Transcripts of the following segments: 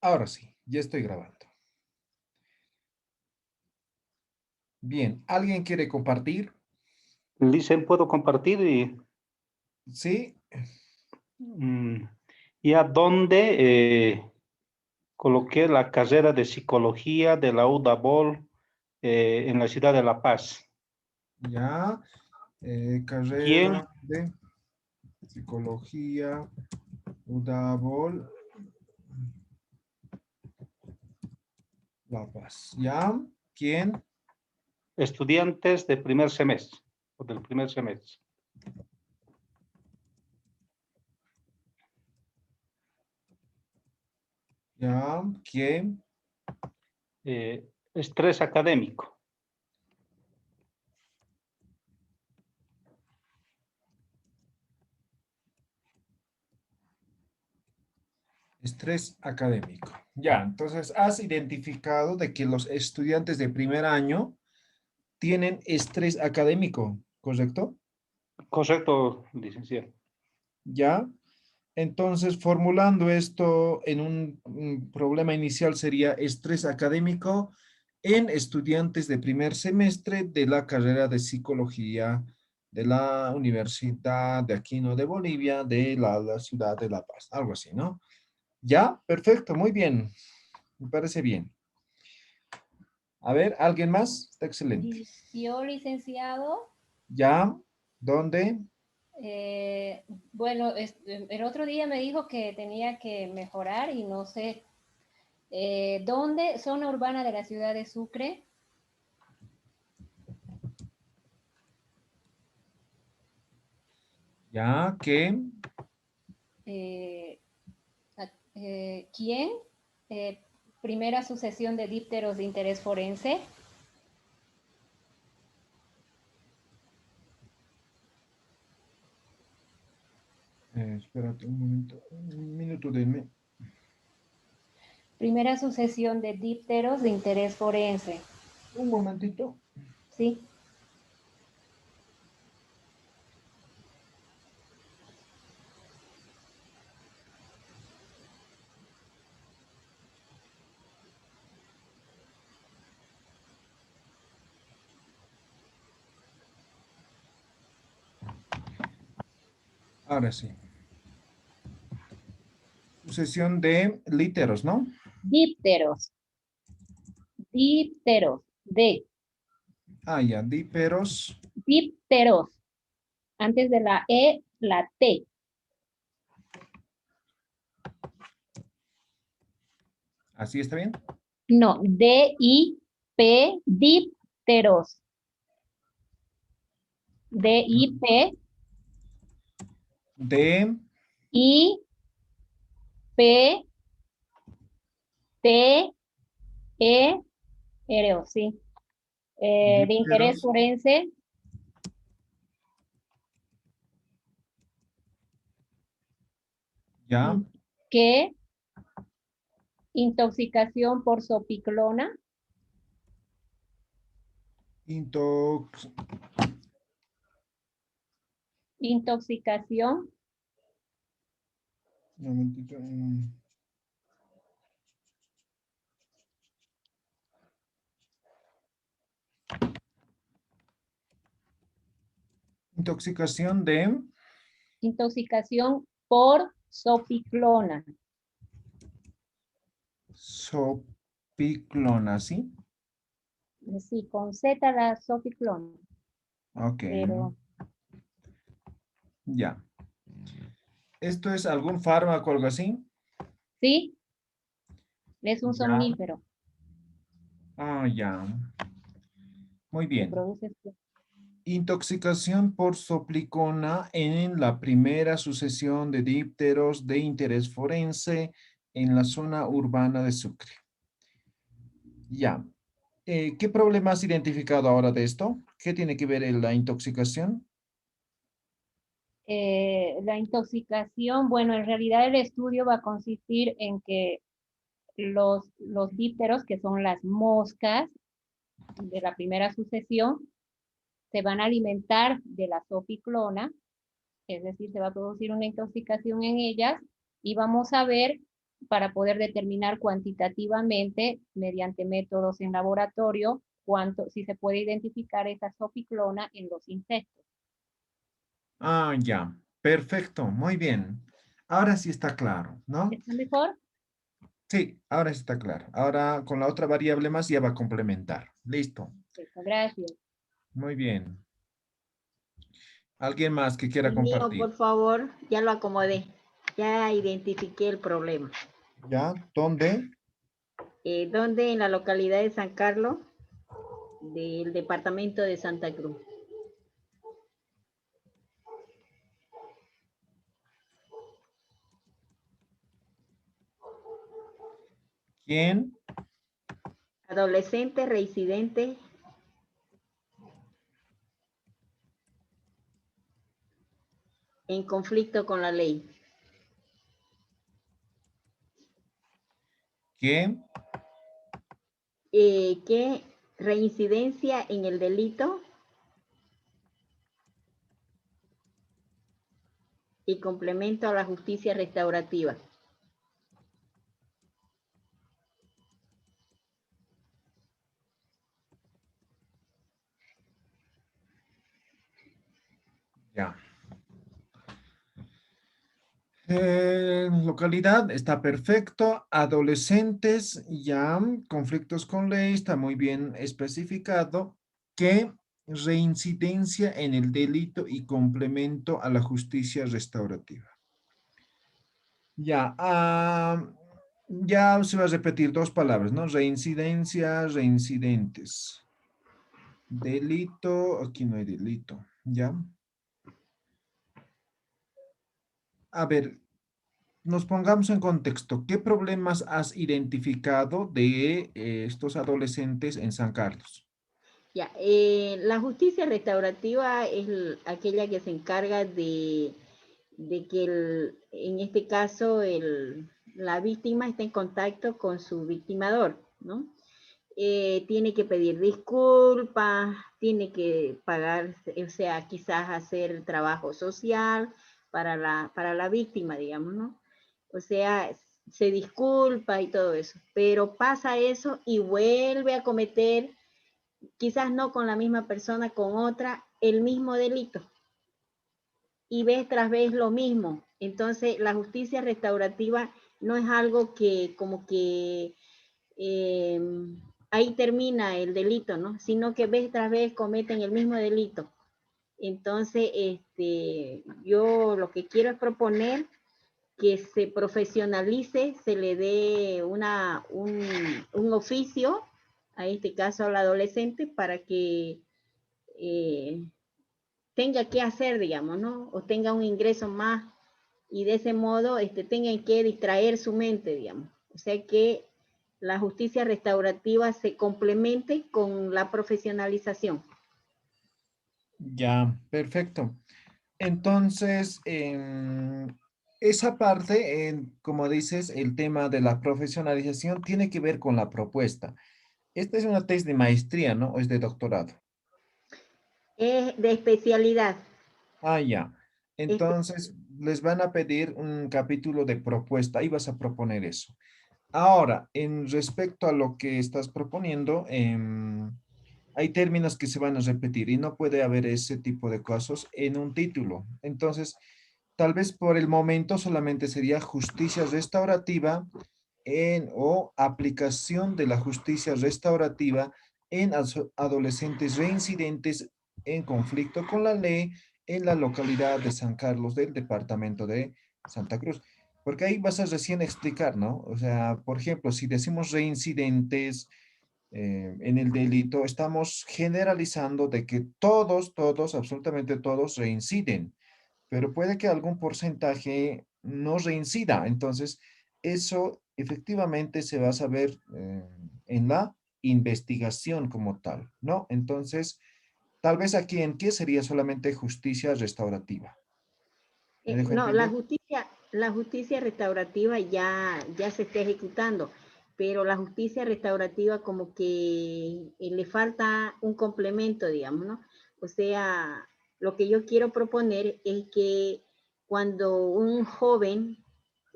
Ahora sí, ya estoy grabando. Bien, ¿alguien quiere compartir? Dicen, puedo compartir Sí, mm, y a dónde coloqué la carrera de psicología de la UDABOL en la ciudad de La Paz. ya. ¿Quién? Carrera de psicología, UDABOL, La Paz. ¿Ya? ¿Quién? Estudiantes de primer semestre o del primer semestre. ¿Ya? ¿Quién? Estrés académico. Estrés académico. Ya, entonces has identificado de que los estudiantes de primer año tienen estrés académico, ¿correcto? Correcto, licenciado. Ya. Entonces, formulando esto en un problema inicial sería estrés académico en estudiantes de primer semestre de la carrera de psicología de la Universidad de Aquino de Bolivia, de la ciudad de La Paz, algo así, ¿no? Ya, perfecto, muy bien, me parece bien. A ver, ¿alguien más? Está excelente. Yo, licenciado, Ya, ¿dónde? bueno, el otro día me dijo que tenía que mejorar y no sé, ¿dónde? Zona urbana de la ciudad de Sucre. Ya, ¿qué? Eh, ¿Quién? Eh, Primera sucesión de dípteros de interés forense. Espérate un momento, un minuto, denme. Primera sucesión de dípteros de interés forense. Un momentito. ¿Sí? Ahora sí. Sucesión de líteros, ¿no? Dípteros. Dípteros. De Ah, ya, díperos. dípteros. Antes de la E, la T. ¿Así está bien? No, D-I-P, dípteros. D-I-P, De, I-P, T-E-R-O, sí. De interés díperos. forense, Ya. que intoxicación por sopiclona, Intox. intoxicación, Un momentito. Intoxicación de intoxicación por sopiclona. sopiclona, ¿sí? Sí, con Z la sopiclona, Ok. pero Ya. ¿Esto es algún fármaco o algo así? sí, es un Ya. somnífero Ah, ya. Muy que bien. produce. Intoxicación por soplicona en la primera sucesión de dípteros de interés forense en la zona urbana de Sucre. Ya. ¿Qué problema has identificado ahora de esto? ¿Qué tiene que ver en la intoxicación? La intoxicación, bueno, en realidad el estudio va a consistir en que los dípteros, que son las moscas de la primera sucesión, se van a alimentar de la sopiclona, es decir, se va a producir una intoxicación en ellas y vamos a ver para poder determinar cuantitativamente, mediante métodos en laboratorio, si se puede identificar esa soficlona en los insectos. Ah, ya. Perfecto. Muy bien. Ahora sí está claro, ¿no? ¿Está mejor? Sí, ahora sí está claro. Ahora con la otra variable más ya va a complementar. Listo. Perfecto, gracias. Muy bien. ¿Alguien más que quiera El mío, compartir? por favor, ya lo acomodé. Ya identifiqué el problema. ¿Ya? ¿Dónde? ¿Dónde? En la localidad de San Carlos, del departamento de Santa Cruz. ¿Quién? Adolescente reincidente en conflicto con la ley. ¿Qué? ¿Qué reincidencia en el delito y complemento a la justicia restaurativa? Ya. Localidad está perfecto. Adolescentes, ya. Conflictos con ley está muy bien especificado. ¿Qué? Reincidencia en el delito y complemento a la justicia restaurativa. Ya. Ya se va a repetir dos palabras, ¿no? Reincidencia, reincidentes. Delito, aquí no hay delito, ¿ya? A ver, nos pongamos en contexto. ¿Qué problemas has identificado de estos adolescentes en San Carlos? Ya, la justicia restaurativa es aquella que se encarga de que en este caso la víctima esté en contacto con su victimador, ¿no? Tiene que pedir disculpas, tiene que pagar, o sea, quizás hacer trabajo social para la víctima, digamos, ¿no? O sea, se disculpa y todo eso, pero pasa eso y vuelve a cometer, quizás no con la misma persona, con otra, el mismo delito. Y vez tras vez lo mismo. Entonces, la justicia restaurativa no es algo que como que eh, ahí termina el delito, ¿no? Sino que vez tras vez cometen el mismo delito. Entonces, yo lo que quiero es proponer que se profesionalice, se le dé un oficio, a este caso al adolescente, para que eh, tenga que hacer, digamos, ¿no? O tenga un ingreso más y de ese modo tengan que distraer su mente, digamos. O sea que la justicia restaurativa se complemente con la profesionalización. Ya, perfecto. Entonces, esa parte, como dices, el tema de la profesionalización tiene que ver con la propuesta. Esta es una tesis de maestría, ¿no? ¿O es de doctorado? Es de especialidad. Ah, ya. Este, Entonces, les van a pedir un capítulo de propuesta y vas a proponer eso. Ahora, en respecto a lo que estás proponiendo, hay términos que se van a repetir y no puede haber ese tipo de casos en un título. Entonces, tal vez por el momento solamente sería justicia restaurativa o aplicación de la justicia restaurativa en adolescentes reincidentes en conflicto con la ley en la localidad de San Carlos del departamento de Santa Cruz. Porque ahí vas a recién explicar, ¿no? O sea, por ejemplo, si decimos reincidentes en el delito, estamos generalizando de que todos, absolutamente todos reinciden, pero puede que algún porcentaje no reincida. Entonces, eso efectivamente se va a saber en la investigación como tal, ¿no? Entonces, tal vez aquí en qué sería solamente justicia restaurativa. ¿Me dejo no, entender? la justicia restaurativa ya se está ejecutando, pero la justicia restaurativa como que le falta un complemento, digamos, ¿no? O sea, lo que yo quiero proponer es que cuando un joven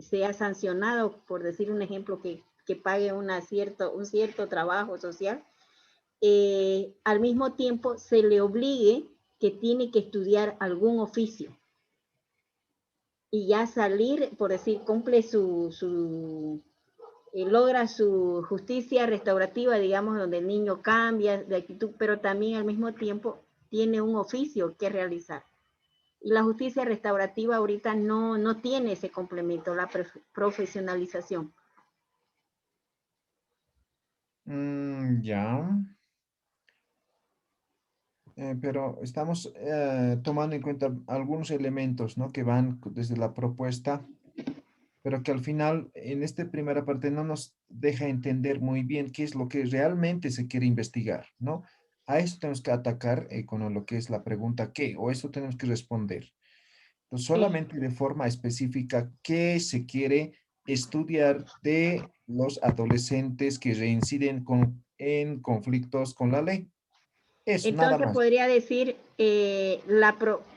sea sancionado, por decir un ejemplo, que pague un cierto trabajo social, al mismo tiempo se le obligue que tiene que estudiar algún oficio y ya salir, por decir, cumple logra su justicia restaurativa, digamos, donde el niño cambia de actitud, pero también al mismo tiempo tiene un oficio que realizar. Y la justicia restaurativa ahorita no tiene ese complemento, la profesionalización. Ya. Pero estamos tomando en cuenta algunos elementos, ¿no? Que van desde la propuesta, pero que al final en esta primera parte no nos deja entender muy bien qué es lo que realmente se quiere investigar, ¿no? A eso tenemos que atacar con lo que es la pregunta ¿qué? O eso tenemos que responder. Entonces, solamente de forma específica, ¿qué se quiere estudiar de los adolescentes que reinciden en conflictos con la ley? Eso, nada Entonces más. podría decir,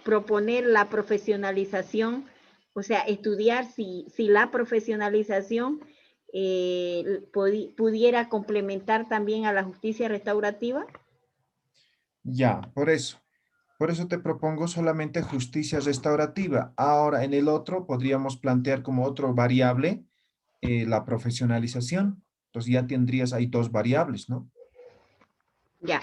proponer la profesionalización, o sea, estudiar si la profesionalización pudiera complementar también a la justicia restaurativa. Ya, por eso. Por eso te propongo solamente justicia restaurativa. Ahora, en el otro podríamos plantear como otro variable la profesionalización. Entonces ya tendrías ahí dos variables, ¿no? Ya.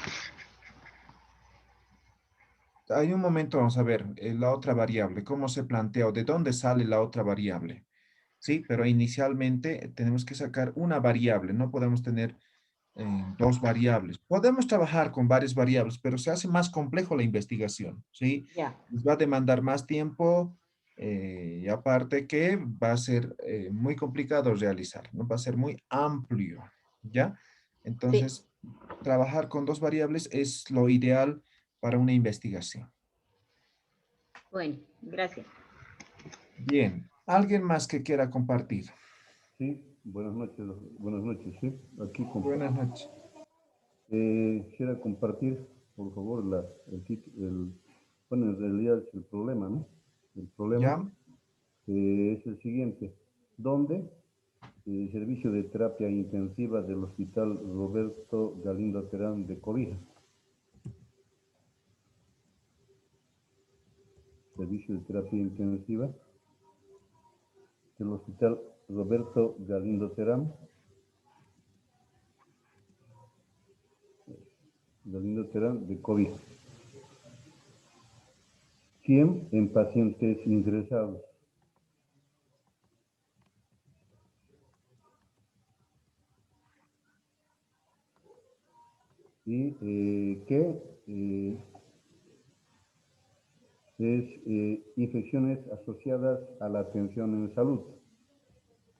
Hay un momento, vamos a ver, la otra variable, ¿cómo se plantea o de dónde sale la otra variable? Sí, pero inicialmente tenemos que sacar una variable, no podemos tener dos variables. Podemos trabajar con varias variables, pero se hace más complejo la investigación, ¿sí? Ya. Nos va a demandar más tiempo y aparte que va a ser muy complicado realizar, ¿no? Va a ser muy amplio, ¿ya? Sí. Entonces, trabajar con dos variables es lo ideal para una investigación. Bueno, gracias. Bien, ¿alguien más que quiera compartir? Sí, buenas noches, sí, aquí Buenas noches. quisiera compartir, por favor, bueno, en realidad es el problema, ¿no? El problema ¿Ya? es el siguiente, ¿dónde el servicio de terapia intensiva del Hospital Roberto Galindo Terán de Cobija? Servicio de terapia intensiva del Hospital Roberto Galindo Terán de Cobija. 100 en pacientes ingresados. Y que es infecciones asociadas a la atención en salud.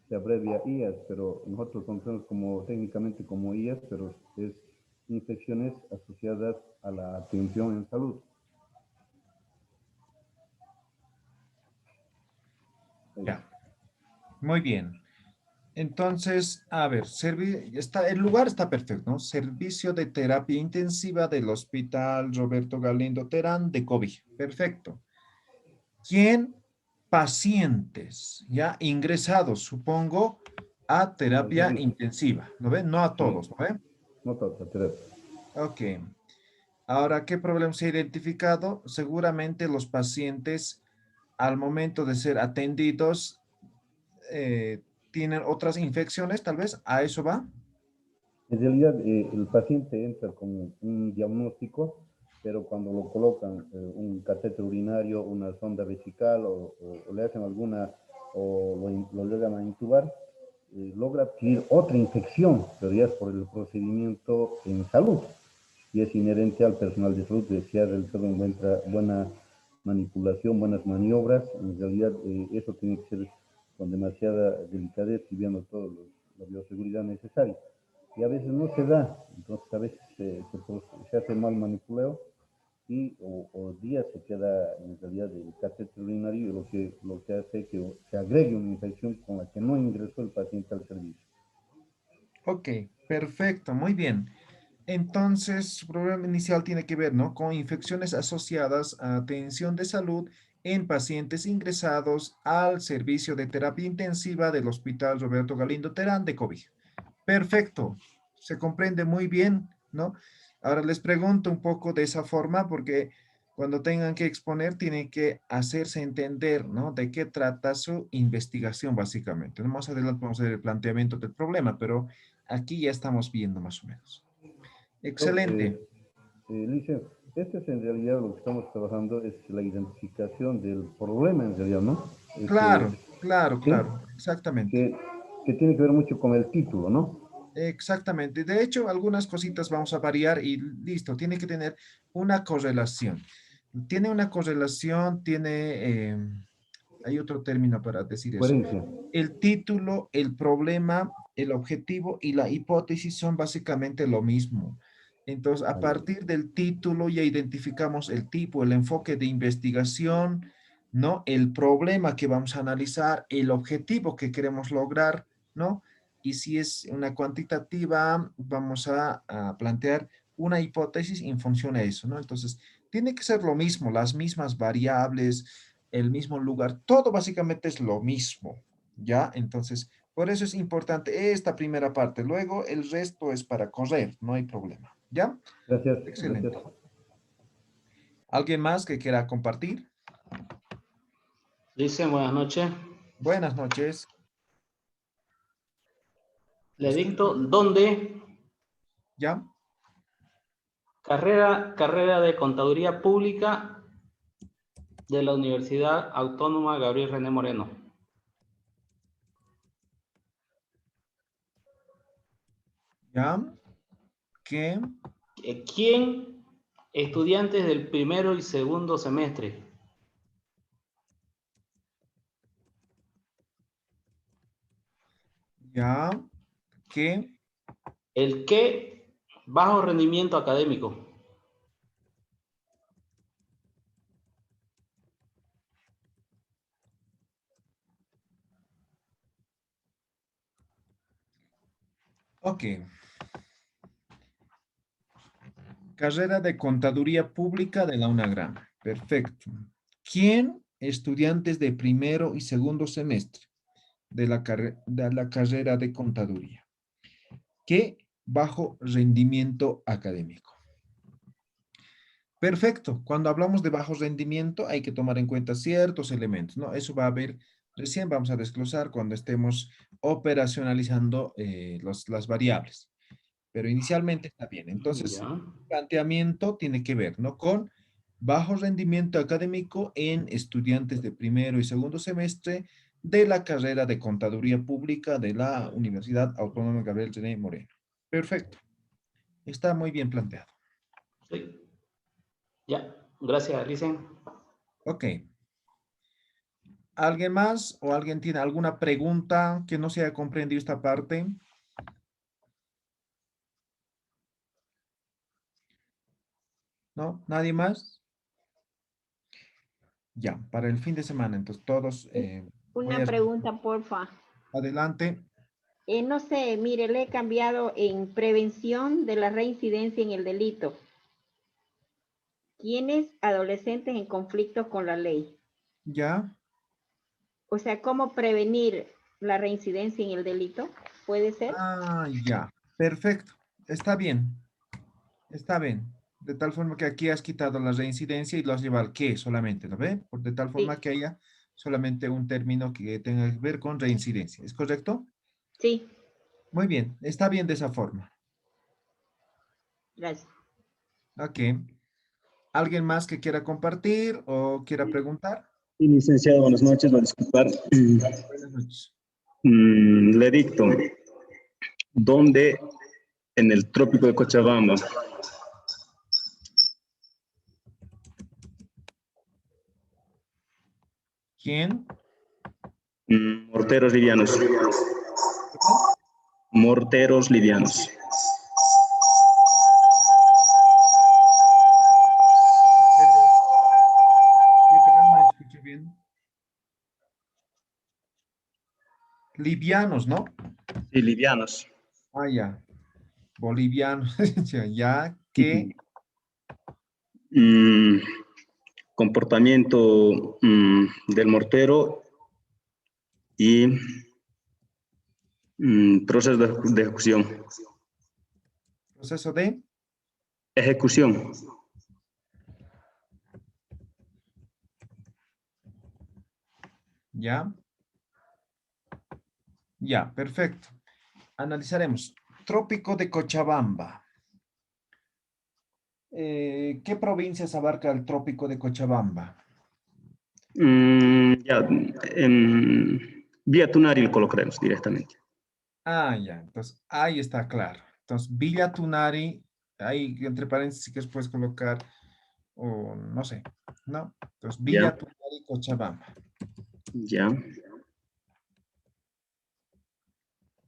Se abrevia IAS, pero nosotros conocemos técnicamente como IAS, pero es infecciones asociadas a la atención en salud. Ya. Muy bien. Entonces, a ver, el lugar está perfecto, ¿no? Servicio de terapia intensiva del Hospital Roberto Galindo Terán de COVID. Perfecto. ¿Quién? Pacientes, ya ingresados, supongo, a Al terapia servicio. intensiva, ¿no ven? No a Sí, todos, ¿no ven? no toca terapia. Ok. Ahora, ¿qué problema se ha identificado? Seguramente los pacientes, al momento de ser atendidos, tienen otras infecciones, tal vez. ¿A eso va? En realidad, el paciente entra con un diagnóstico, pero cuando lo colocan un catéter urinario, una sonda vesical o le hacen lo llegan a intubar, logra adquirir otra infección, pero ya es por el procedimiento en salud. Y es inherente al personal de salud que se ha realizado buena manipulación, buenas maniobras. En realidad, eso tiene que ser con demasiada delicadeza y viendo toda la bioseguridad necesaria. Y a veces no se da, entonces a veces se hace mal manipulado o días se queda en realidad el catéter urinario, lo que hace que se agregue una infección con la que no ingresó el paciente al servicio. Ok, perfecto, muy bien. Entonces, su problema inicial tiene que ver, ¿no? Con infecciones asociadas a atención de salud en pacientes ingresados al servicio de terapia intensiva del Hospital Roberto Galindo Terán de COVID. Perfecto, se comprende muy bien, ¿no? Ahora les pregunto un poco de esa forma porque cuando tengan que exponer tienen que hacerse entender, ¿no? De qué trata su investigación básicamente. Más adelante vamos a ver el planteamiento del problema, pero aquí ya estamos viendo más o menos. Excelente. Lice, este es en realidad lo que estamos trabajando, es la identificación del problema en realidad, ¿no? Claro, claro, ¿sí? claro, exactamente. Que tiene que ver mucho con el título, ¿no? Exactamente. De hecho, algunas cositas vamos a variar y listo, tiene que tener una correlación. Tiene una correlación, hay otro término para decir eso. Coherencia. El título, el problema, el objetivo y la hipótesis son básicamente lo mismo. Entonces, a partir del título ya identificamos el tipo, el enfoque de investigación, ¿no? El problema que vamos a analizar, el objetivo que queremos lograr, ¿no? Y si es una cuantitativa, vamos a plantear una hipótesis en función a eso, ¿no? Entonces, tiene que ser lo mismo, las mismas variables, el mismo lugar, todo básicamente es lo mismo, ¿ya? Entonces, por eso es importante esta primera parte. Luego, el resto es para correr, no hay problema, ¿ya? Gracias, Excelente. gracias. ¿Alguien más que quiera compartir? Dicen, buenas noches. Buenas noches. Le dicto, ¿dónde? ¿Ya? Carrera de Contaduría Pública de la Universidad Autónoma Gabriel René Moreno. ¿Ya? ¿Qué? ¿Quién? Estudiantes del primero y segundo semestre. ¿Ya? ¿Qué? ¿El qué? Bajo rendimiento académico. Ok. Carrera de Contaduría Pública de la UNAGRAM. Perfecto. ¿Quién? Estudiantes de primero y segundo semestre de la carrera de Contaduría. ¿Qué? Bajo rendimiento académico. Perfecto. Cuando hablamos de bajo rendimiento hay que tomar en cuenta ciertos elementos, ¿no? Eso va a ver, recién vamos a desglosar cuando estemos operacionalizando las variables. Pero inicialmente está bien. Entonces, Ya. el planteamiento tiene que ver, ¿no? Con bajo rendimiento académico en estudiantes de primero y segundo semestre de la carrera de Contaduría Pública de la Universidad Autónoma Gabriel René Moreno. Perfecto. Está muy bien planteado. Sí. Ya. Gracias, Licen. Ok. ¿Alguien más o alguien tiene alguna pregunta que no se haya comprendido esta parte? ¿No? ¿Nadie más? Ya, para el fin de semana, entonces todos voy Una a... pregunta, porfa. Adelante. No sé, mire, le he cambiado en prevención de la reincidencia en el delito. ¿Quiénes adolescentes en conflicto con la ley? Ya. O sea, ¿cómo prevenir la reincidencia en el delito? ¿Puede ser? Ah, ya. Perfecto. Está bien. Está bien. De tal forma que aquí has quitado la reincidencia y lo has llevado al qué solamente, ¿lo ve? De tal forma Sí, que haya solamente un término que tenga que ver con reincidencia. ¿Es correcto? sí, Muy bien. Está bien de esa forma. gracias. Ok. ¿Alguien más que quiera compartir o quiera preguntar? Sí, licenciado, buenas noches, va a disculpar. Buenas noches. Le dicto, ¿dónde en el trópico de Cochabamba? ¿Quién? Morteros livianos. Morteros livianos. Perdón, no escuché bien. Livianos, ¿no? Sí, livianos. Ah, ya. Bolivianos. Ya que... Mm, comportamiento del mortero y proceso de ejecución. Proceso de Ejecución. ya. Ya, perfecto. Analizaremos. Trópico de Cochabamba. ¿Qué provincias abarca el Trópico de Cochabamba? Ya, vía Tunari lo colocaremos directamente. Ah, ya. Entonces, ahí está claro. Entonces, Villa Tunari, ahí entre paréntesis que puedes colocar, o no sé, ¿no? Entonces, Villa Ya, Tunari, Cochabamba. ya,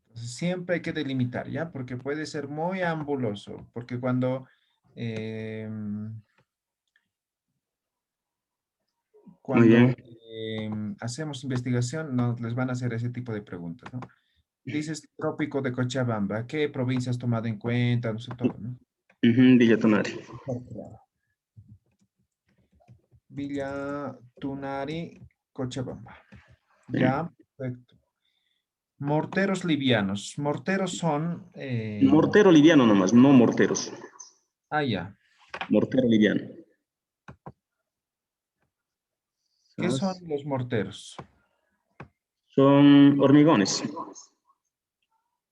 Entonces, siempre hay que delimitar, ¿ya? Porque puede ser muy ambuloso, porque cuando muy bien. hacemos investigación, nos les van a hacer ese tipo de preguntas, ¿no? Dices Trópico de Cochabamba, ¿qué provincia has tomado en cuenta? No sé todo, ¿no? Villa Tunari. Claro. Villa Tunari, Cochabamba. Ya, perfecto. Morteros livianos. Morteros son... Mortero liviano nomás, no morteros. ya. Mortero liviano. ¿Qué son ¿Sabes? los morteros? Son hormigones.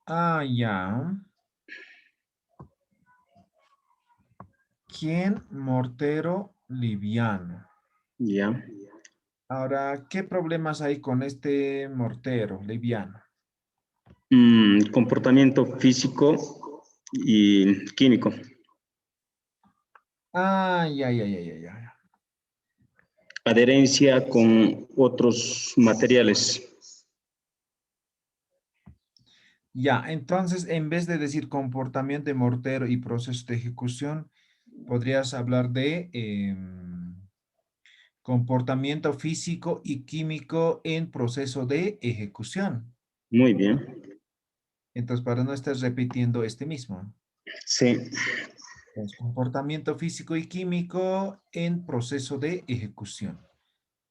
Ya. ¿Quién? Mortero liviano. Ya. Ahora, ¿qué problemas hay con este mortero liviano? Comportamiento físico y químico. Ya. Adherencia con otros materiales. Ya, entonces, en vez de decir comportamiento de mortero y proceso de ejecución, podrías hablar de comportamiento físico y químico en proceso de ejecución. Muy bien. Entonces, para no estar repitiendo este mismo. Sí. Entonces, comportamiento físico y químico en proceso de ejecución.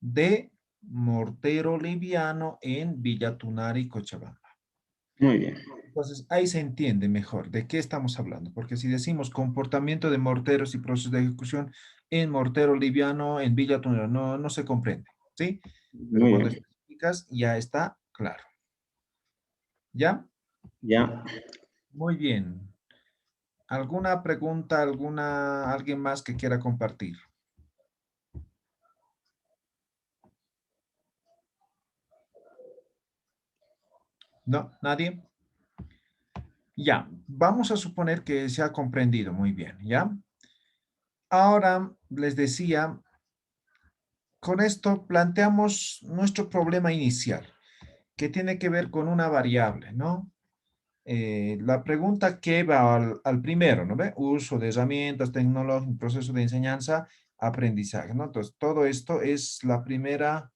De mortero liviano en Villa Tunari, Cochabamba. Muy bien. Entonces, ahí se entiende mejor de qué estamos hablando, porque si decimos comportamiento de morteros y procesos de ejecución en mortero liviano, en Villa Tunera, no se comprende, ¿sí? Pero Muy cuando bien. especificas, ya está claro. ¿Ya? Ya. Muy bien. ¿Alguna pregunta, alguien más que quiera compartir? ¿No? ¿Nadie? Ya, vamos a suponer que se ha comprendido muy bien, ¿ya? Ahora les decía, con esto planteamos nuestro problema inicial, que tiene que ver con una variable, ¿no? La pregunta que va al primero, ¿no ve? Uso de herramientas, tecnología, proceso de enseñanza, aprendizaje, ¿no? Entonces, todo esto es la primera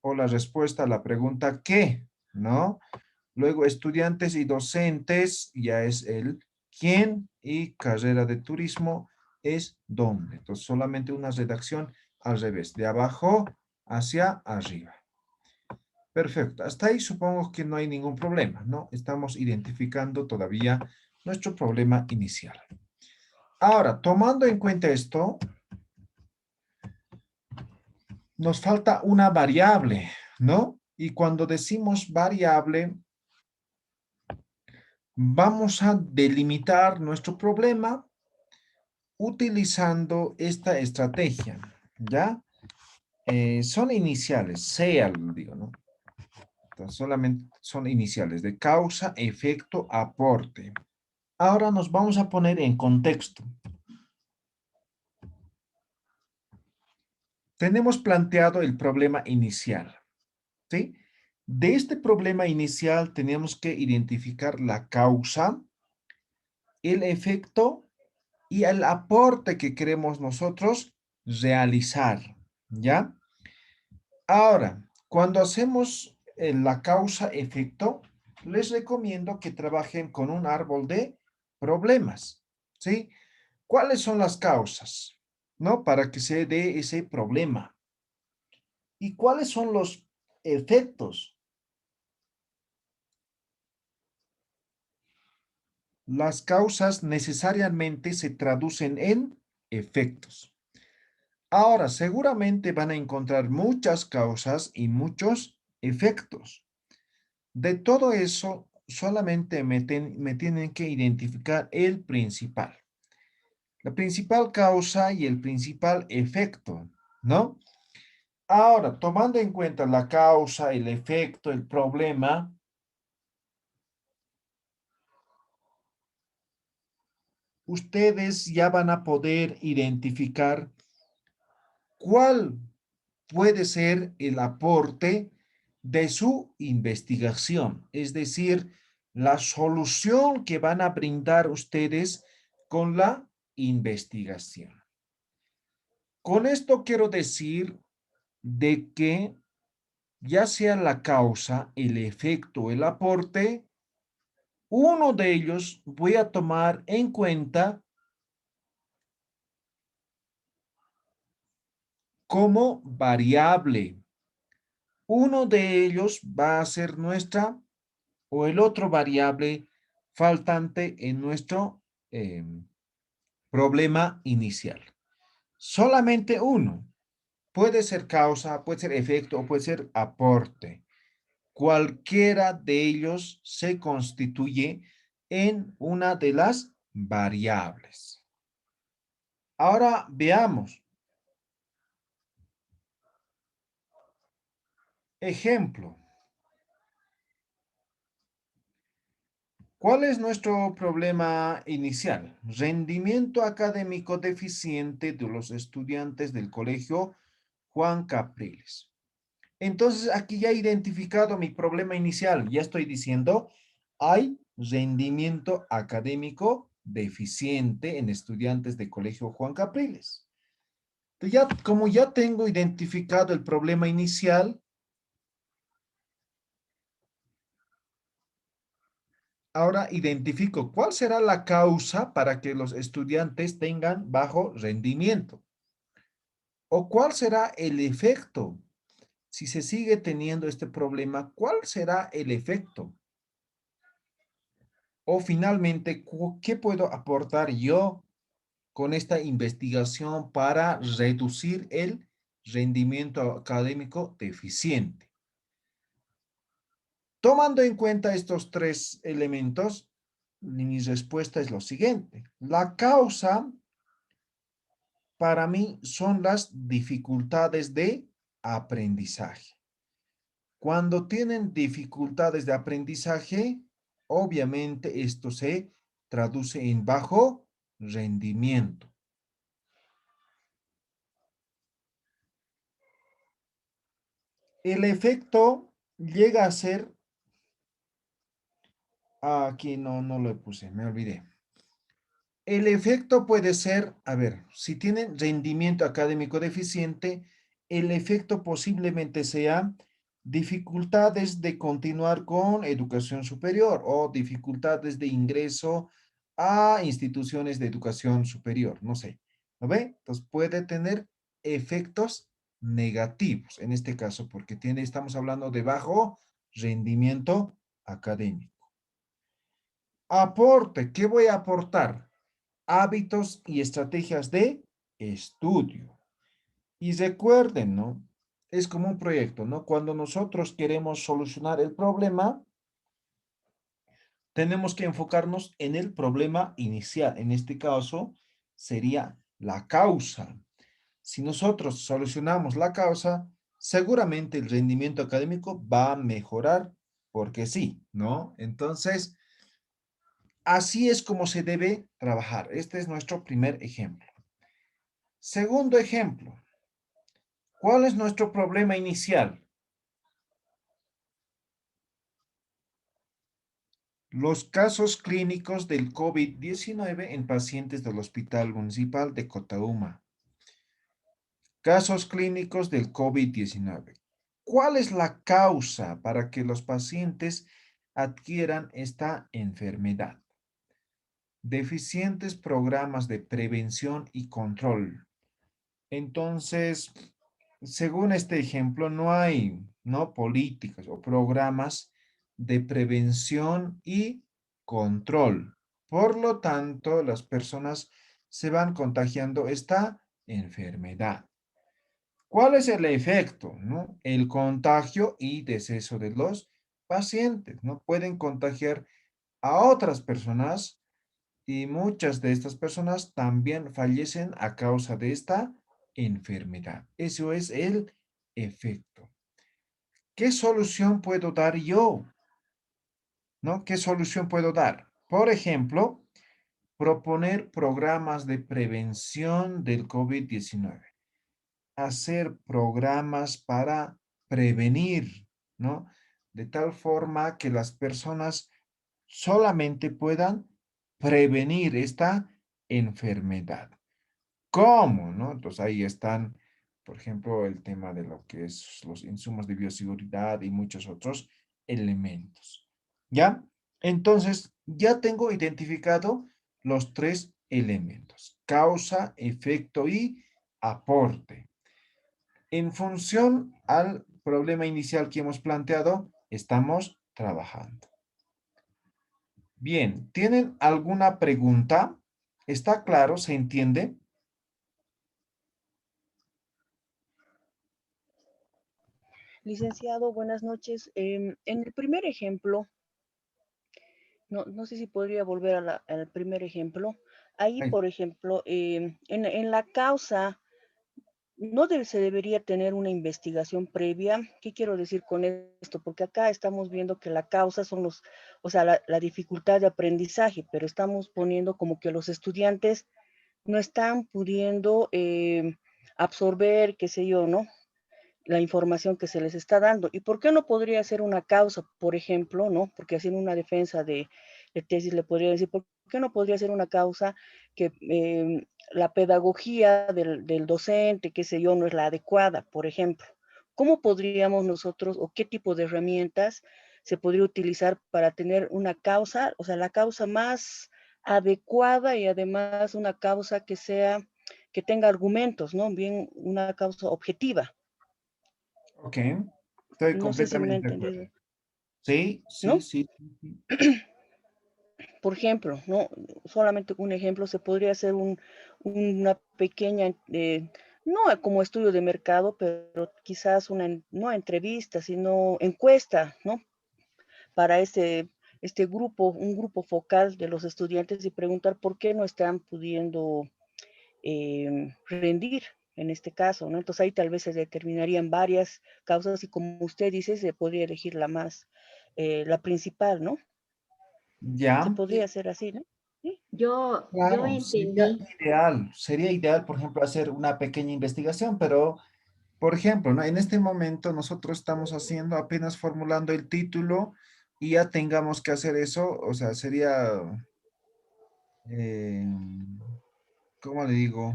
o la respuesta a la pregunta ¿qué? ¿No? Luego, estudiantes y docentes, ya es el quién, y carrera de turismo es dónde. Entonces, solamente una redacción al revés, de abajo hacia arriba. Perfecto. Hasta ahí supongo que no hay ningún problema, ¿no? Estamos identificando todavía nuestro problema inicial. Ahora, tomando en cuenta esto, nos falta una variable, ¿no? Y cuando decimos variable, vamos a delimitar nuestro problema utilizando esta estrategia, ¿ya? Son iniciales, sea, digo, ¿no? Entonces, solamente son iniciales de causa, efecto, aporte. Ahora nos vamos a poner en contexto. Tenemos planteado el problema inicial, ¿sí? De este problema inicial tenemos que identificar la causa, el efecto y el aporte que queremos nosotros realizar, ¿ya? Ahora, cuando hacemos la causa-efecto, les recomiendo que trabajen con un árbol de problemas, ¿sí? ¿Cuáles son las causas? ¿no? Para que se dé ese problema. ¿Y cuáles son los efectos? Las causas necesariamente se traducen en efectos. Ahora, seguramente van a encontrar muchas causas y muchos efectos. De todo eso, solamente me tienen que identificar el principal. La principal causa y el principal efecto, ¿no? Ahora, tomando en cuenta la causa, el efecto, el problema, ustedes ya van a poder identificar cuál puede ser el aporte de su investigación, es decir, la solución que van a brindar ustedes con la investigación. Con esto quiero decir de que ya sea la causa, el efecto, el aporte, uno de ellos voy a tomar en cuenta como variable. Uno de ellos va a ser nuestra o el otro variable faltante en nuestro problema inicial. Solamente uno. Puede ser causa, puede ser efecto o puede ser aporte. Cualquiera de ellos se constituye en una de las variables. Ahora veamos. Ejemplo. ¿Cuál es nuestro problema inicial? Rendimiento académico deficiente de los estudiantes del colegio Juan Capriles. Entonces, aquí ya he identificado mi problema inicial. Ya estoy diciendo, hay rendimiento académico deficiente en estudiantes del colegio Juan Capriles. Entonces, ya, como ya tengo identificado el problema inicial, ahora identifico cuál será la causa para que los estudiantes tengan bajo rendimiento. ¿O cuál será el efecto? Si se sigue teniendo este problema, ¿cuál será el efecto? O finalmente, ¿qué puedo aportar yo con esta investigación para reducir el rendimiento académico deficiente? Tomando en cuenta estos tres elementos, mi respuesta es lo siguiente. La causa para mí son las dificultades de aprendizaje. Cuando tienen dificultades de aprendizaje, obviamente esto se traduce en bajo rendimiento. El efecto llega a ser, aquí no lo puse, me olvidé. El efecto puede ser, a ver, si tienen rendimiento académico deficiente, el efecto posiblemente sea dificultades de continuar con educación superior o dificultades de ingreso a instituciones de educación superior, no sé, ¿no ve? Entonces puede tener efectos negativos en este caso porque estamos hablando de bajo rendimiento académico. Aporte, ¿qué voy a aportar? Hábitos y estrategias de estudio. Y recuerden, ¿no? Es como un proyecto, ¿no? Cuando nosotros queremos solucionar el problema, tenemos que enfocarnos en el problema inicial. En este caso, sería la causa. Si nosotros solucionamos la causa, seguramente el rendimiento académico va a mejorar porque sí, ¿no? Entonces, así es como se debe trabajar. Este es nuestro primer ejemplo. Segundo ejemplo. ¿Cuál es nuestro problema inicial? Los casos clínicos del COVID-19 en pacientes del Hospital Municipal de Cotauma. Casos clínicos del COVID-19. ¿Cuál es la causa para que los pacientes adquieran esta enfermedad? Deficientes programas de prevención y control. Entonces, según este ejemplo, no hay, ¿no?, políticas o programas de prevención y control. Por lo tanto, las personas se van contagiando esta enfermedad. ¿Cuál es el efecto, no? El contagio y deceso de los pacientes, ¿no? Pueden contagiar a otras personas y muchas de estas personas también fallecen a causa de esta enfermedad. Eso es el efecto. ¿Qué solución puedo dar yo? ¿No? ¿Qué solución puedo dar? Por ejemplo, proponer programas de prevención del COVID-19. Hacer programas para prevenir, ¿no? De tal forma que las personas solamente puedan prevenir esta enfermedad. ¿Cómo, no? Entonces ahí están, por ejemplo, el tema de lo que es los insumos de bioseguridad y muchos otros elementos. ¿Ya? Entonces, ya tengo identificado los tres elementos: causa, efecto y aporte. En función al problema inicial que hemos planteado, estamos trabajando. Bien, ¿tienen alguna pregunta? ¿Está claro? ¿Se entiende? Licenciado, buenas noches. En el primer ejemplo, no sé si podría volver al primer ejemplo. Ahí, Ay, por ejemplo, en la causa, se debería tener una investigación previa. ¿Qué quiero decir con esto? Porque acá estamos viendo que la causa son o sea, la dificultad de aprendizaje, pero estamos poniendo como que los estudiantes no están pudiendo absorber, qué sé yo, ¿no? La información que se les está dando. ¿Y por qué no podría ser una causa, por ejemplo, no? Porque haciendo una defensa de tesis le podría decir, ¿por qué no podría ser una causa que la pedagogía del docente, qué sé yo, no es la adecuada, por ejemplo? ¿Cómo podríamos nosotros, o qué tipo de herramientas se podría utilizar para tener una causa, o sea, la causa más adecuada y además una causa que tenga argumentos, ¿no? Bien, una causa objetiva. ok, estoy No sé si me ha completamente de acuerdo. entendido, Sí, sí, ¿no? sí, sí. Por ejemplo, ¿no? Solamente un ejemplo, se podría hacer una pequeña, no como estudio de mercado, pero quizás no entrevista, sino encuesta, ¿no? Para este grupo, un grupo focal de los estudiantes y preguntar por qué no están pudiendo rendir en este caso, ¿no? Entonces ahí tal vez se determinarían varias causas y como usted dice, se podría elegir la principal, ¿no? Se Ya, podría hacer así, ¿no? Sí. Yo claro, entendí. sería ideal, por ejemplo, hacer una pequeña investigación, pero, por ejemplo, ¿no? En este momento nosotros estamos haciendo, apenas formulando el título y ya tengamos que hacer eso, o sea, sería, eh, ¿cómo le digo?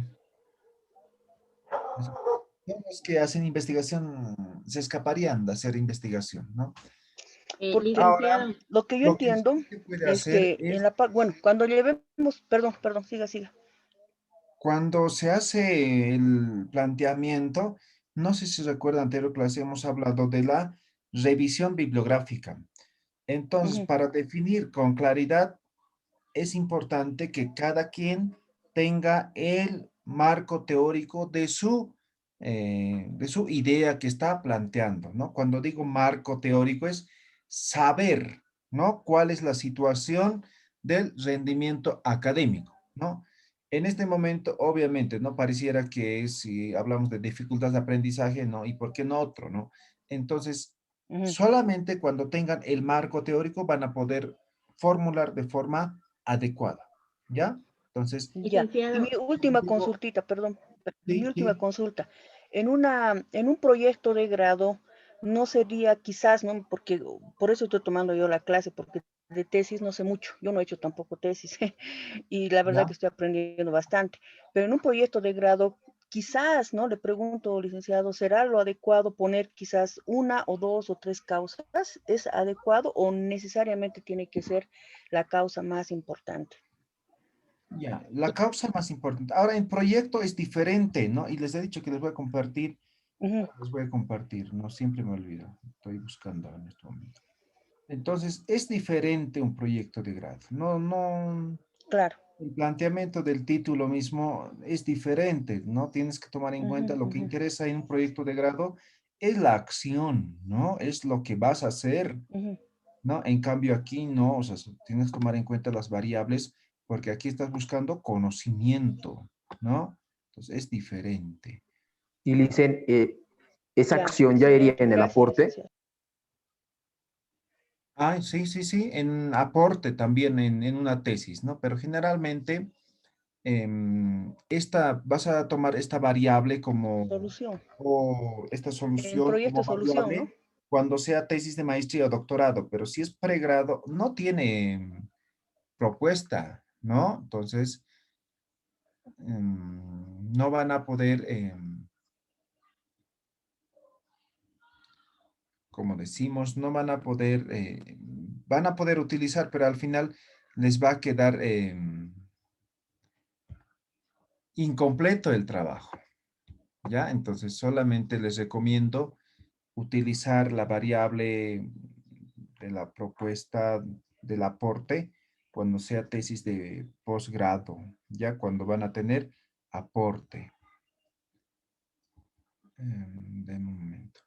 Todos los que hacen investigación se escaparían de hacer investigación, ¿no? Porque Ahora, Licenciado, lo que yo lo que sí entiendo se puede es hacer que en es, la parte, bueno, cuando llevemos, perdón, siga. cuando se hace el planteamiento, no sé si recuerdan, anterior clase hemos hablado de la revisión bibliográfica. Entonces, Ujú, para definir con claridad, es importante que cada quien tenga el marco teórico de su idea que está planteando, ¿no? Cuando digo marco teórico es saber, ¿no? ¿Cuál es la situación del rendimiento académico, ¿no? En este momento, obviamente, no pareciera que si hablamos de dificultades de aprendizaje, ¿no? ¿Y por qué no otro, no? Entonces, ujú. solamente cuando tengan el marco teórico van a poder formular de forma adecuada, ¿ya? Entonces, Ya, y mi licenciado, como última digo, consultita, perdón, mi sí, última sí, consulta. En un proyecto de grado, no sería quizás, ¿no? Porque por eso estoy tomando yo la clase, porque de tesis no sé mucho, yo no he hecho tampoco tesis, y la verdad ya. que estoy aprendiendo bastante. Pero en un proyecto de grado, quizás, ¿no? Le pregunto, licenciado, ¿será lo adecuado poner quizás una o dos o tres causas? ¿Es adecuado o necesariamente tiene que ser la causa más importante? Ya, la causa más importante. Ahora, en proyecto es diferente, ¿no? Y les he dicho que les voy a compartir. Ujú, Les voy a compartir, no siempre me olvido. Estoy buscando en este momento. Entonces, es diferente un proyecto de grado. No, claro. el planteamiento del título mismo es diferente, ¿no? Tienes que tomar en Ujú, cuenta lo que ujú, interesa en un proyecto de grado es la acción, ¿no? Es lo que vas a hacer, ujú. ¿no? En cambio aquí no, o sea, tienes que tomar en cuenta las variables porque aquí estás buscando conocimiento, ¿no? Entonces es diferente. Y Licen, esa Ya, acción ya iría excelente, en el gracias, aporte. licenciado. Ah, sí, sí, sí, en aporte también en una tesis, ¿no? Pero generalmente vas a tomar esta variable como, Solución. o esta En solución proyecto como de solución, ¿no? variable cuando sea tesis de maestría o doctorado, pero si es pregrado, no tiene propuesta, ¿no? Entonces, no van a poder, como decimos, no van a poder, van a poder utilizar, pero al final les va a quedar incompleto el trabajo, ¿ya? Entonces, solamente les recomiendo utilizar la variable de la propuesta del aporte cuando sea tesis de posgrado, ya cuando van a tener aporte. De un momento.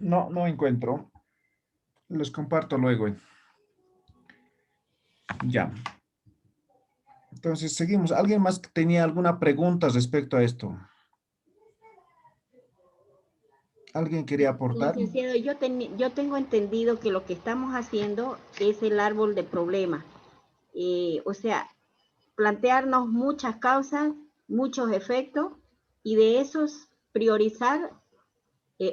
No, no encuentro. Los comparto luego. Ya. Entonces, seguimos. ¿Alguien más tenía alguna pregunta respecto a esto? ¿Alguien quería aportar? Licenciado, yo tengo entendido que lo que estamos haciendo es el árbol de problemas. O sea, plantearnos muchas causas, muchos efectos, y de esos priorizar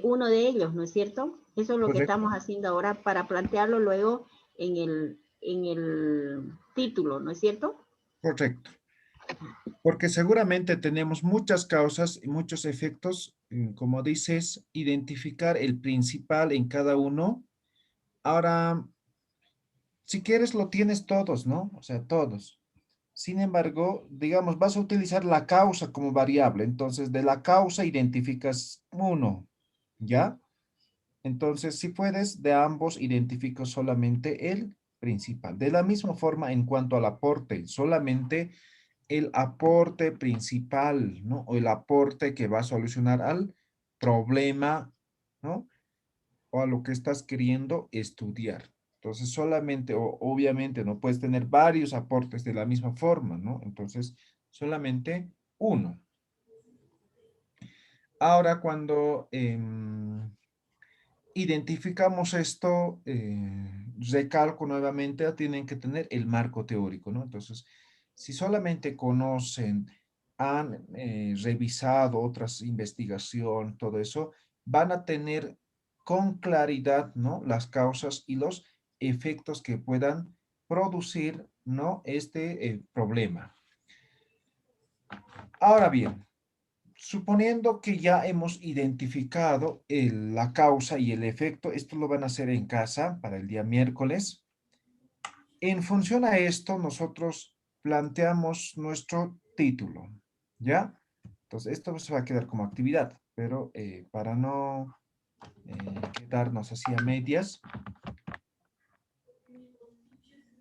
uno de ellos, ¿no es cierto? Eso es lo que Correcto. estamos haciendo ahora para plantearlo luego en el título, ¿no es cierto? Correcto. Porque seguramente tenemos muchas causas y muchos efectos, como dices, identificar el principal en cada uno. Ahora, si quieres, lo tienes todos, ¿no? O sea, todos. Sin embargo, digamos, vas a utilizar la causa como variable. Entonces, de la causa identificas uno, ¿ya? Entonces, si puedes, de ambos identifico solamente el principal. De la misma forma, en cuanto al aporte, solamente el aporte principal, ¿no? O el aporte que va a solucionar al problema, ¿no? O a lo que estás queriendo estudiar. Entonces, solamente, o obviamente, no puedes tener varios aportes de la misma forma, ¿no? Entonces, solamente uno. Ahora, cuando identificamos esto, recalco nuevamente, tienen que tener el marco teórico, ¿no? Entonces, si solamente conocen, han revisado otras investigaciones, todo eso, van a tener con claridad, ¿no? Las causas y los efectos que puedan producir, ¿no? Este problema. Ahora bien, suponiendo que ya hemos identificado la causa y el efecto, esto lo van a hacer en casa para el día miércoles. En función a esto, nosotros planteamos nuestro título, ¿ya? Entonces, esto se va a quedar como actividad, pero para no quedarnos así a medias,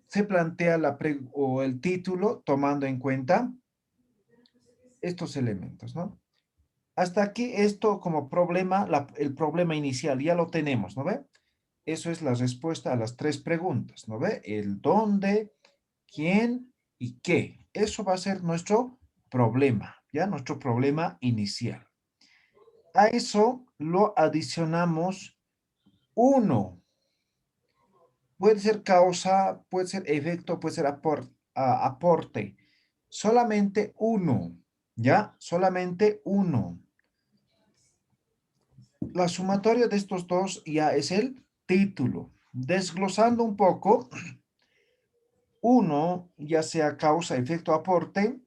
se plantea o el título tomando en cuenta estos elementos, ¿no? Hasta aquí esto como problema, el problema inicial, ya lo tenemos, ¿no ve? Eso es la respuesta a las tres preguntas, ¿no ve? El dónde, quién y qué. Eso va a ser nuestro problema, ¿ya? Nuestro problema inicial. A eso lo adicionamos uno. Puede ser causa, puede ser efecto, puede ser aporte. Solamente uno, ¿ya? Solamente uno. La sumatoria de estos dos ya es el título. Desglosando un poco, uno, ya sea causa, efecto, aporte,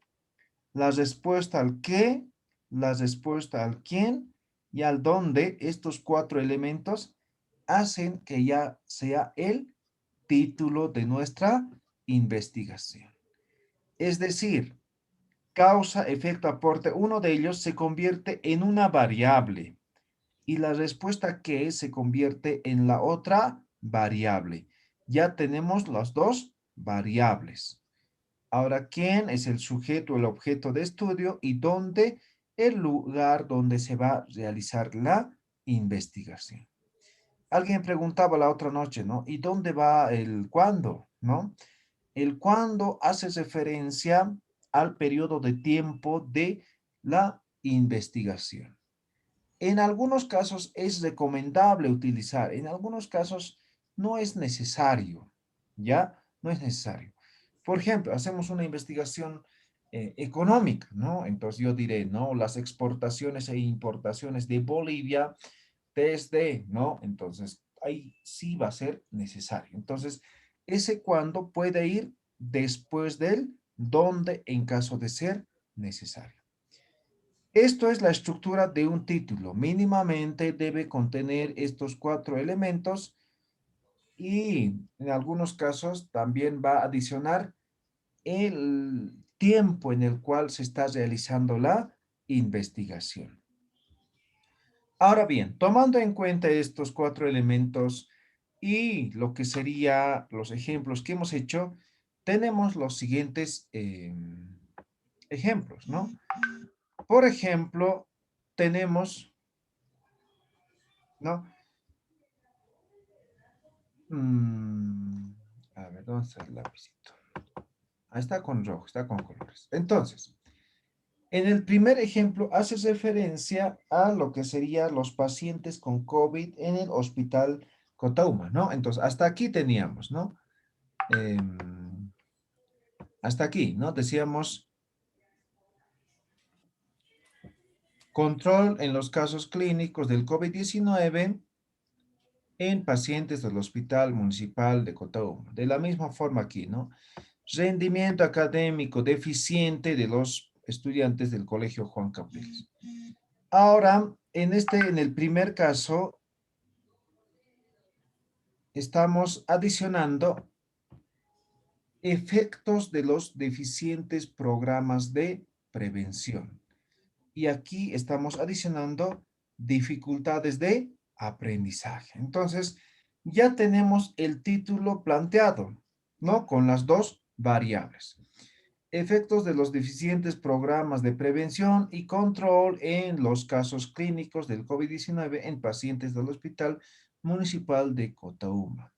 la respuesta al qué, la respuesta al quién y al dónde, estos cuatro elementos hacen que ya sea el título de nuestra investigación. Es decir, causa, efecto, aporte, uno de ellos se convierte en una variable y la respuesta que se convierte en la otra variable. Ya tenemos las dos variables. Ahora, ¿quién es el sujeto, el objeto de estudio y dónde? El lugar donde se va a realizar la investigación. Alguien preguntaba la otra noche, ¿no? ¿Y dónde va el cuándo? ¿No? El cuándo hace referencia al periodo de tiempo de la investigación. En algunos casos es recomendable utilizar, en algunos casos no es necesario, ¿ya? No es necesario. Por ejemplo, hacemos una investigación económica, ¿no? Entonces yo diré, ¿no? Las exportaciones e importaciones de Bolivia desde, ¿no? Entonces ahí sí va a ser necesario. Entonces, ese cuándo puede ir después del dónde en caso de ser necesario. Esto es la estructura de un título. Mínimamente debe contener estos cuatro elementos y en algunos casos también va a adicionar el tiempo en el cual se está realizando la investigación. Ahora bien, tomando en cuenta estos cuatro elementos y lo que serían los ejemplos que hemos hecho, tenemos los siguientes ejemplos, ¿no? Por ejemplo, tenemos, ¿no? A ver, ¿dónde está el lapicito? Ahí está con rojo, está con colores. Entonces, en el primer ejemplo hace referencia a lo que serían los pacientes con COVID en el hospital Cotauma, ¿no? Entonces, hasta aquí teníamos, ¿no? Hasta aquí, ¿no? Decíamos control en los casos clínicos del COVID-19 en pacientes del Hospital Municipal de Cotauma. De la misma forma aquí, ¿no? Rendimiento académico deficiente de los estudiantes del Colegio Juan Capriles. Ahora, en el primer caso, estamos adicionando efectos de los deficientes programas de prevención. Y aquí estamos adicionando dificultades de aprendizaje. Entonces, ya tenemos el título planteado, ¿no? Con las dos variables. Efectos de los deficientes programas de prevención y control en los casos clínicos del COVID-19 en pacientes del Hospital Municipal de Cotauma.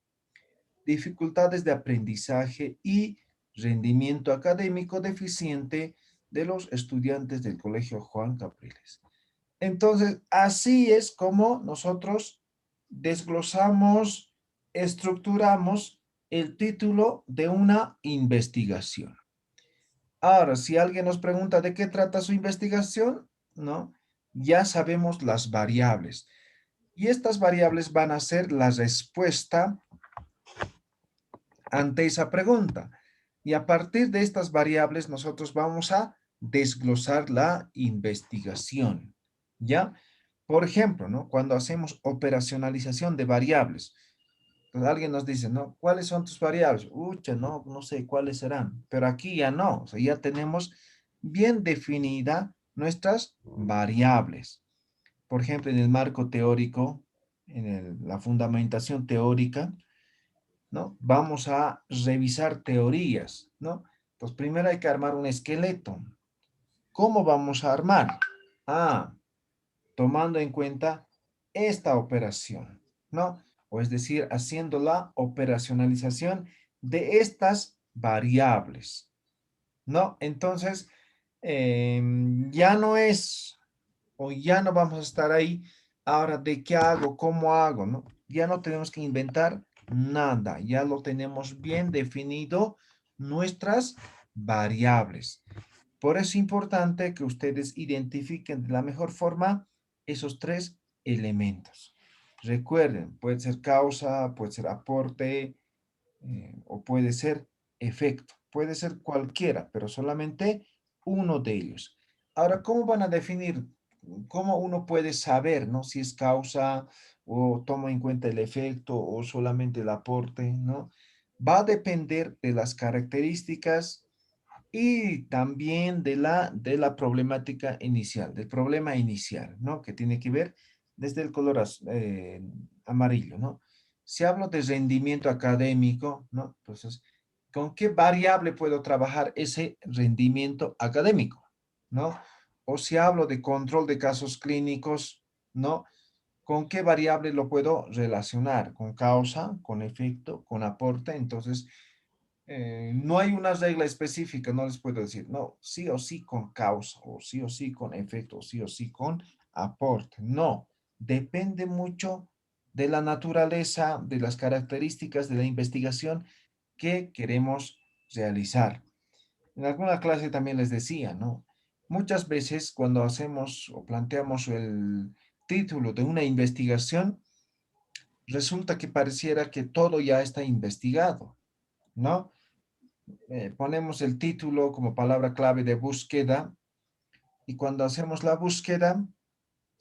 Dificultades de aprendizaje y rendimiento académico deficiente de los estudiantes del Colegio Juan Capriles. Entonces, así es como nosotros desglosamos, estructuramos el título de una investigación. Ahora, si alguien nos pregunta de qué trata su investigación, ¿no? Ya sabemos las variables. Y estas variables van a ser la respuesta ante esa pregunta. Y a partir de estas variables, nosotros vamos a desglosar la investigación, ¿ya? Por ejemplo, ¿no? Cuando hacemos operacionalización de variables, pues alguien nos dice, ¿no? ¿Cuáles son tus variables? Ucha, no sé cuáles serán. Pero aquí ya no, o sea, ya tenemos bien definida nuestras variables. Por ejemplo, en el marco teórico, la fundamentación teórica, ¿no? Vamos a revisar teorías, ¿no? Entonces, primero hay que armar un esqueleto. ¿Cómo vamos a armar? Tomando en cuenta esta operación, ¿no? O es decir, haciendo la operacionalización de estas variables, ¿no? Entonces, ya no es, o ya no vamos a estar ahí, ahora, ¿de qué hago? ¿Cómo hago? ¿No? Ya no tenemos que inventar nada, ya lo tenemos bien definido nuestras variables. Por eso es importante que ustedes identifiquen de la mejor forma esos tres elementos. Recuerden, puede ser causa, puede ser aporte o puede ser efecto. Puede ser cualquiera, pero solamente uno de ellos. Ahora, ¿cómo van a definir? ¿Cómo uno puede saber, ¿no? Si es causa o toma en cuenta el efecto o solamente el aporte, ¿no? Va a depender de las características y también de la problemática inicial, del problema inicial, ¿no? Que tiene que ver desde el color amarillo, ¿no? Si hablo de rendimiento académico, ¿no? Entonces, ¿con qué variable puedo trabajar ese rendimiento académico, ¿no? O si hablo de control de casos clínicos, ¿no? ¿Con qué variable lo puedo relacionar? ¿Con causa, con efecto, con aporte? Entonces, no hay una regla específica, no les puedo decir, no, sí o sí con causa, o sí con efecto, o sí con aporte. No, depende mucho de la naturaleza, de las características de la investigación que queremos realizar. En alguna clase también les decía, ¿no? Muchas veces cuando hacemos o planteamos el título de una investigación, resulta que pareciera que todo ya está investigado, ¿no? Ponemos el título como palabra clave de búsqueda y cuando hacemos la búsqueda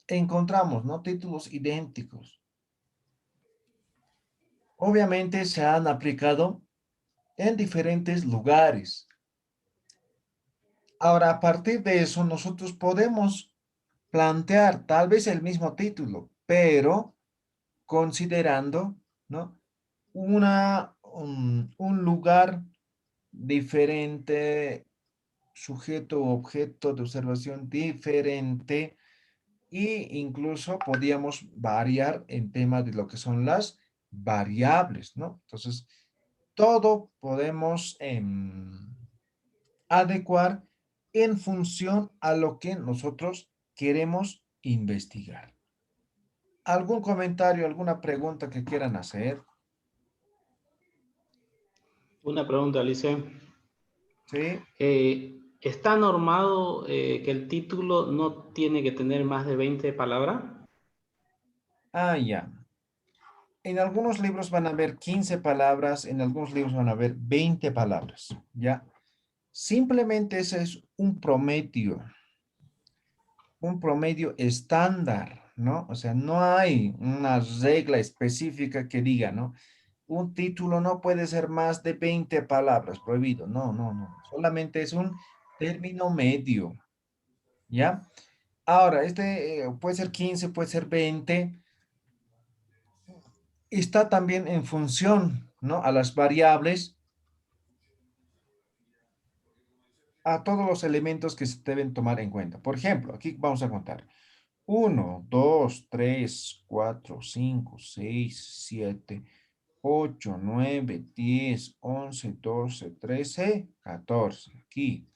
encontramos, ¿no? Títulos idénticos. Obviamente se han aplicado en diferentes lugares. Ahora, a partir de eso, nosotros podemos plantear tal vez el mismo título, pero considerando, ¿no? Un lugar diferente, sujeto o objeto de observación diferente e incluso podíamos variar en tema de lo que son las variables, ¿no? Entonces, todo podemos adecuar en función a lo que nosotros queremos investigar. ¿Algún comentario, alguna pregunta que quieran hacer? Una pregunta, Alicia. Sí. ¿Está normado que el título no tiene que tener más de 20 palabras? Ah, ya. En algunos libros van a haber 15 palabras, en algunos libros van a haber 20 palabras, ¿ya? Simplemente ese es un promedio estándar, ¿no? O sea, no hay una regla específica que diga, ¿no? Un título no puede ser más de 20 palabras, prohibido. No, no, no. Solamente es un término medio, ¿ya? Ahora, este puede ser 15, puede ser 20. Está también en función, ¿no? A las variables, a todos los elementos que se deben tomar en cuenta. Por ejemplo, aquí vamos a contar. 1, 2, 3, 4, 5, 6, 7, 8, 9, 10, 11, 12, 13, 14. Aquí.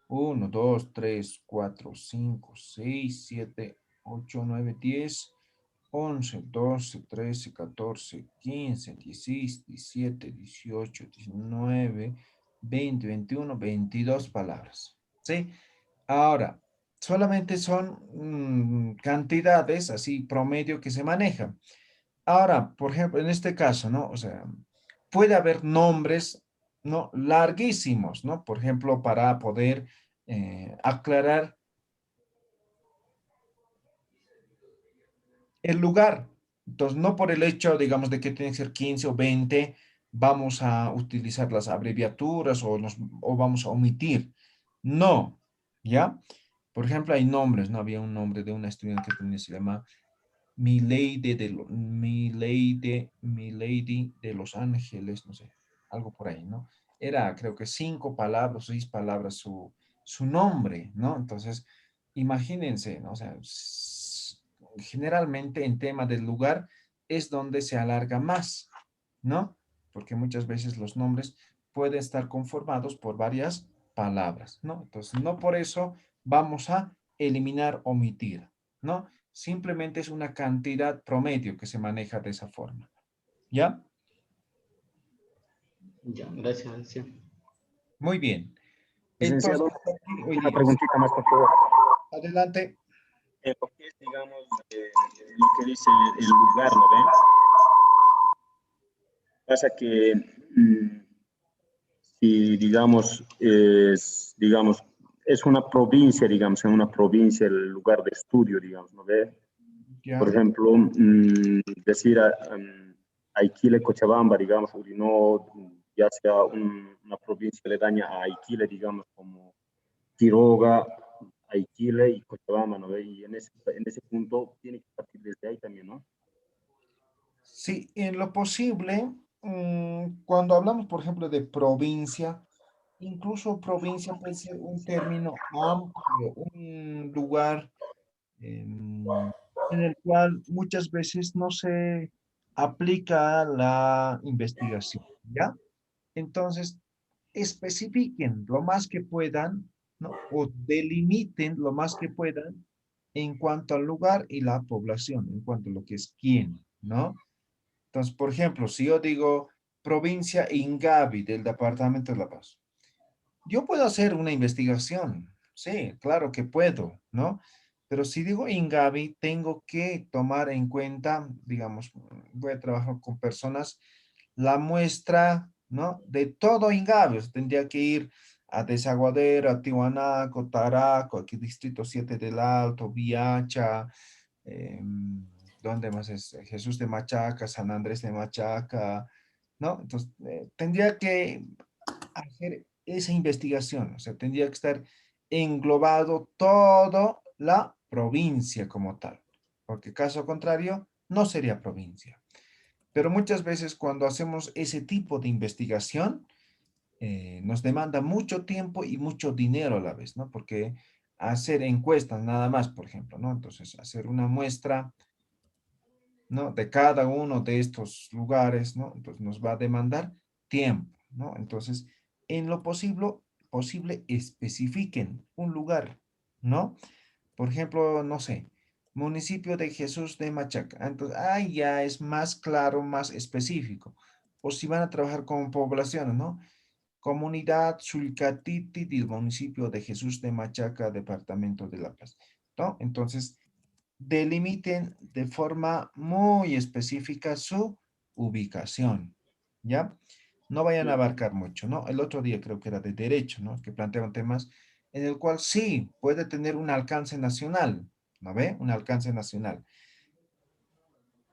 1, 2, 3, 4, 5, 6, 7, 8, 9, 10, 11, 12, 13, 14, 15, 16, 17, 18, 19, 20, 21, 22 palabras. ¿Sí? Ahora, solamente son cantidades así promedio que se manejan. Ahora, por ejemplo, en este caso, ¿no? O sea, puede haber nombres, ¿no? Larguísimos, ¿no? Por ejemplo, para poder aclarar el lugar. Entonces, no por el hecho, digamos, de que tiene que ser 15 o 20, vamos a utilizar las abreviaturas o vamos a omitir. No, ¿ya? Por ejemplo, hay nombres, ¿no? Había un nombre de una estudiante que tenía, se llama Mi Lady de Los Ángeles, no sé, algo por ahí, ¿no? Era, creo que 5 palabras, 6 palabras su nombre, ¿no? Entonces, imagínense, ¿no? O sea, generalmente en tema del lugar es donde se alarga más, ¿no? Porque muchas veces los nombres pueden estar conformados por varias palabras, ¿no? Entonces, no por eso vamos a eliminar, omitir, ¿no? Simplemente es una cantidad promedio que se maneja de esa forma. ¿Ya? Ya, gracias, Alicia. Muy bien. Entonces, Licenciado, hoy una día, preguntita más, por favor. adelante. Lo que es, digamos, lo que dice el lugar, ¿no ven? Pasa que si, digamos, es una provincia, digamos, en una provincia el lugar de estudio, digamos, ¿no ve? Por Ya. ejemplo, decir Aiquile, Cochabamba, digamos, y no ya sea una provincia aledaña a Aiquile, digamos, como Quiroga, Aiquile y Cochabamba, ¿no ve? Y en ese punto tiene que partir desde ahí también, ¿no? Sí, en lo posible, cuando hablamos, por ejemplo, de provincia, incluso provincia puede ser un término amplio, un lugar en el cual muchas veces no se aplica la investigación, ¿ya? Entonces, especifiquen lo más que puedan, ¿no? O delimiten lo más que puedan en cuanto al lugar y la población, en cuanto a lo que es quién, ¿no? Entonces, por ejemplo, si yo digo provincia Ingavi del departamento de La Paz, yo puedo hacer una investigación, sí, claro que puedo, ¿no? Pero si digo Ingavi, tengo que tomar en cuenta, digamos, voy a trabajar con personas, la muestra, ¿no? De todo Ingavi. O sea, tendría que ir a Desaguadero, a Tiwanaku, Taraco, aquí Distrito 7 del Alto, Viacha, ¿dónde más es? Jesús de Machaca, San Andrés de Machaca, ¿no? Entonces, tendría que hacer esa investigación, o sea, tendría que estar englobado toda la provincia como tal, porque caso contrario, no sería provincia. Pero muchas veces cuando hacemos ese tipo de investigación, nos demanda mucho tiempo y mucho dinero a la vez, ¿no? Porque hacer encuestas nada más, por ejemplo, ¿no? Entonces, hacer una muestra, ¿no? De cada uno de estos lugares, ¿no? Entonces, nos va a demandar tiempo, ¿no? Entonces, en lo posible, posible especifiquen un lugar, ¿no? Por ejemplo, no sé, municipio de Jesús de Machaca. Entonces, ahí ya es más claro, más específico. O si van a trabajar con poblaciones, ¿no? Comunidad Sulcatiti del municipio de Jesús de Machaca, departamento de La Paz, ¿no? Entonces, delimiten de forma muy específica su ubicación, ¿ya? No vayan a abarcar mucho, ¿no? El otro día creo que era de derecho, ¿no? Que planteaban temas en el cual sí puede tener un alcance nacional, ¿no ve? Un alcance nacional.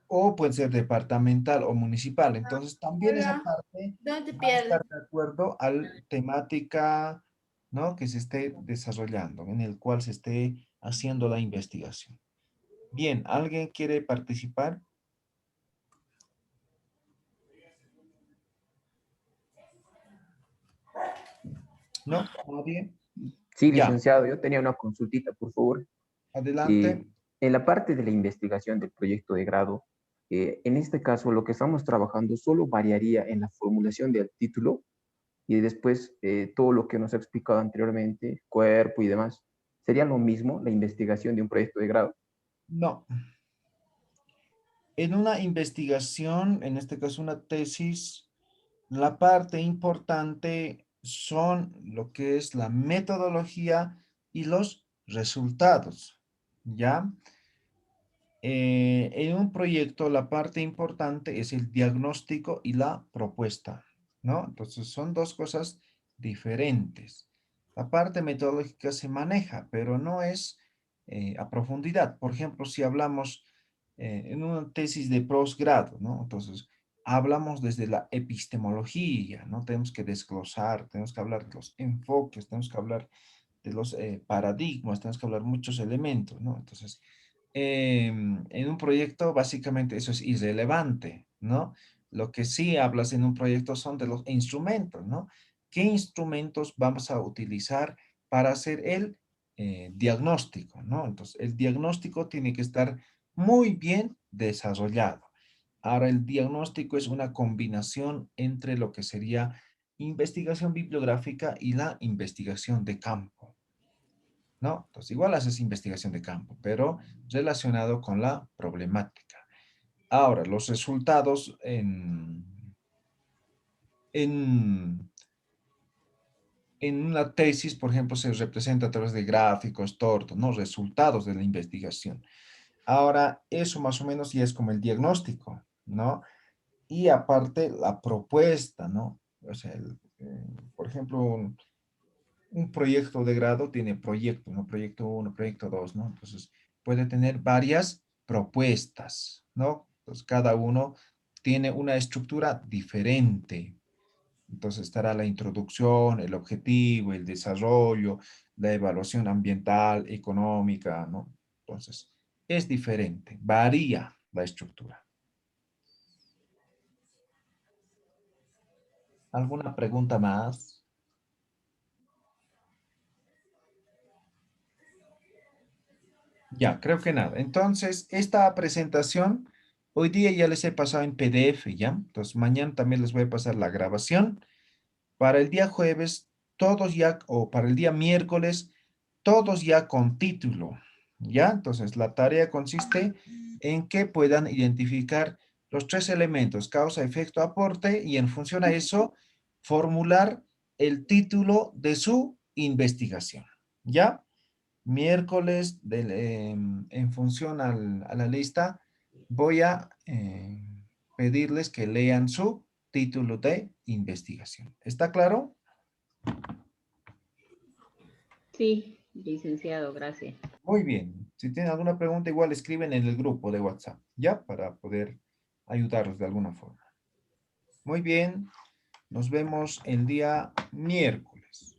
O puede ser departamental o municipal. Entonces, también esa Hola, parte ¿dónde te va a pierdes? estar de acuerdo al temática, ¿no? Que se esté desarrollando, en el cual se esté haciendo la investigación. Bien, ¿alguien quiere participar? ¿No? ¿Nadie? Sí, Ya, licenciado, yo tenía una consultita, por favor. adelante. En la parte de la investigación del proyecto de grado, en este caso lo que estamos trabajando solo variaría en la formulación del título y después todo lo que nos ha explicado anteriormente, cuerpo y demás. ¿Sería lo mismo la investigación de un proyecto de grado? No. En una investigación, en este caso una tesis, la parte importante son lo que es la metodología y los resultados, ¿ya? En un proyecto la parte importante es el diagnóstico y la propuesta, ¿no? Entonces son dos cosas diferentes. La parte metodológica se maneja, pero no es a profundidad. Por ejemplo, si hablamos en una tesis de posgrado, ¿no? Entonces hablamos desde la epistemología, ¿no? Tenemos que desglosar, tenemos que hablar de los enfoques, tenemos que hablar de los paradigmas, tenemos que hablar muchos elementos, ¿no? Entonces, en un proyecto básicamente eso es irrelevante, ¿no? Lo que sí hablas en un proyecto son de los instrumentos, ¿no? ¿Qué instrumentos vamos a utilizar para hacer el diagnóstico, ¿no? Entonces, el diagnóstico tiene que estar muy bien desarrollado. Ahora, el diagnóstico es una combinación entre lo que sería investigación bibliográfica y la investigación de campo, ¿no? Entonces, igual haces investigación de campo, pero relacionado con la problemática. Ahora, los resultados en, en una tesis, por ejemplo, se representa a través de gráficos, tortos, ¿no? Resultados de la investigación. Ahora, eso más o menos ya es como el diagnóstico, ¿no? Y aparte, la propuesta, ¿no? O sea, por ejemplo, un proyecto de grado tiene proyecto, ¿no? Proyecto 1, proyecto 2, ¿no? Entonces, puede tener varias propuestas, ¿no? Entonces, cada uno tiene una estructura diferente. Entonces, estará la introducción, el objetivo, el desarrollo, la evaluación ambiental, económica, ¿no? Entonces, es diferente, varía la estructura. ¿Alguna pregunta más? Ya, creo que nada. Entonces, esta presentación, hoy día ya les he pasado en PDF, ¿ya? Entonces, mañana también les voy a pasar la grabación. Para el día jueves, todos ya, o para el día miércoles, todos ya con título, ¿ya? Entonces, la tarea consiste en que puedan identificar los tres elementos, causa, efecto, aporte, y en función a eso, formular el título de su investigación, ¿ya? Miércoles en función a la lista, voy a pedirles que lean su título de investigación. ¿Está claro? Sí, licenciado, gracias. Muy bien. Si tienen alguna pregunta, igual escriben en el grupo de WhatsApp, ¿ya? Para poder ayudarlos de alguna forma. Muy bien. Nos vemos el día miércoles.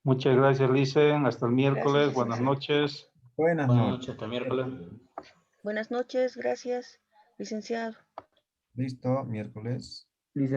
Muchas gracias, Licen. Hasta el miércoles. Gracias, Buenas licenciado. noches. Buenas Buenas noches. noches, hasta miércoles. Buenas noches, gracias, licenciado. Listo, miércoles. Licenciado.